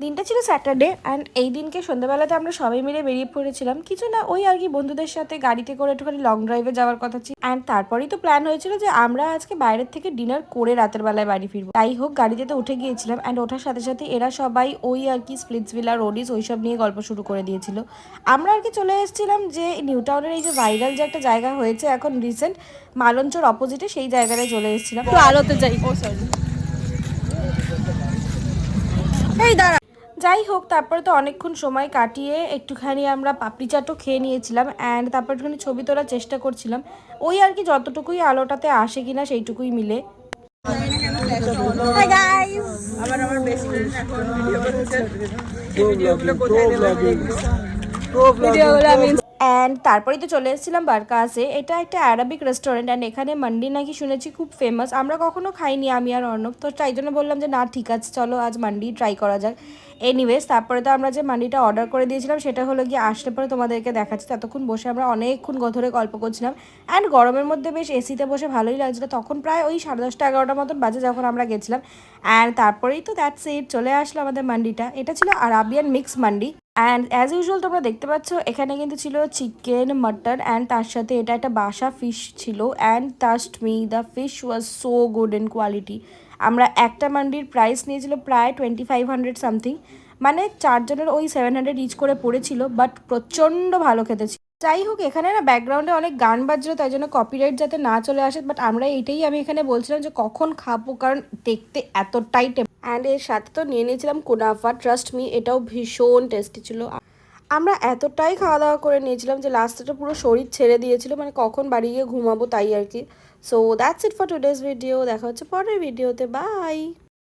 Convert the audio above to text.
দিনটা ছিল Saturday and এই দিনকে সন্ধ্যাবেলাতে আমরা সবাই মিলে বেরিয়ে পড়েছিলাম কিছু না ওই আর কি বন্ধুদের সাথে গাড়িতে করে একটুখানি লং ড্রাইভে যাওয়ার কথা ছিল। অ্যান্ড তারপরেই তো প্ল্যান হয়েছিল যে আমরা আজকে বাইরের থেকে ডিনার করে রাতের বেলায় বাড়ি ফিরবো। তাই হোক গাড়িতে তো উঠে গিয়েছিলাম অ্যান্ড ওঠার সাথে সাথে এরা সবাই ওই আর কি স্প্লিটসভিলা রোডিস ওইসব নিয়ে গল্প শুরু করে দিয়েছিল। আমরা আর কি চলে এসেছিলাম যে নিউ টাউনের এই যে ভাইরাল যে একটা জায়গা হয়েছে এখন রিসেন্ট মালঞ্চর অপোজিটে, সেই জায়গাটায় চলে এসেছিলাম। একটু আলোতে যাই। ও সরি, এই দাঁড়া। যাই হোক তারপরে তো অনেকক্ষণ সময় কাটিয়ে একটুখানি আমরা পাপড়ি চাটও খেয়ে নিয়েছিলাম অ্যান্ড তারপর একটুখানি ছবি তোলার চেষ্টা করছিলাম ওই আর কি যতটুকুই আলোটাতে আসে কিনা সেইটুকুই মিলে। হাই গাইস, আবার আমার বেস্ট ফ্রেন্ড এখন ভিডিও করছে। এই ভিডিওগুলো কোথায় দেব ভিডিওগুলো আমি। অ্যান্ড তারপরেই তো চলে এসেছিলাম বারকাসে। এটা একটা অ্যারাবিক রেস্টুরেন্ট অ্যান্ড এখানে মান্ডি নাকি শুনেছি খুব ফেমাস। আমরা কখনো খাইনি আমি আর অর্ণব, তো তাই জন্য বললাম যে না ঠিক আছে চলো আজ মান্ডি ট্রাই করা যাক। এনিওয়েজ তারপরে তো আমরা যে মান্ডিটা অর্ডার করে দিয়েছিলাম সেটা হলো গিয়ে আসলে পরে তোমাদেরকে দেখাচ্ছি। ততক্ষণ বসে আমরা অনেকক্ষণ ধরে গল্প করছিলাম অ্যান্ড গরমের মধ্যে বেশ এসিতে বসে ভালোই লাগছিলো। তখন প্রায় ওই 10:30 11টা মতন বাজে যখন আমরা গেছিলাম। অ্যান্ড তারপরেই তো দ্যাটস ইট, চলে আসলো আমাদের মান্ডিটা। এটা ছিল Arabian mix mandi and as usual তোমরা দেখতে পাচ্ছ এখানে কিন্তু ছিল চিকেন মাটন অ্যান্ড তার সাথে এটা একটা বাসা ফিশ ছিল and trust me the fish was so good in quality. আমরা একটা মান্ডির প্রাইস নিয়েছিল প্রায় 2500 সামথিং, মানে চারজনের ওই 700 ইচ করে পড়েছিল, বাট প্রচণ্ড ভালো খেতে ছিল। যাই হোক এখানে না ব্যাকগ্রাউন্ডে অনেক গান বাজছিল তাই জন্য কপিরাইট যাতে না চলে আসে, বাট আমরা এইটাই আমি এখানে বলছিলাম যে কখন খাবো কারণ দেখতে এতটাই অ্যান্ড এর সাথে তো নিয়ে নিয়েছিলাম কুনাফা। ট্রাস্ট মি এটাও ভীষণ টেস্টি ছিল। আমরা এতটাই খাওয়া দাওয়া করে নিয়েছিলাম যে লাস্টটা পুরো শরীর ছেড়ে দিয়েছিল, মানে কখন বাড়ি গিয়ে ঘুমাবো তাই আর কি। So that's it for today's video, দেখা হচ্ছে পরের ভিডিওতে, বাই।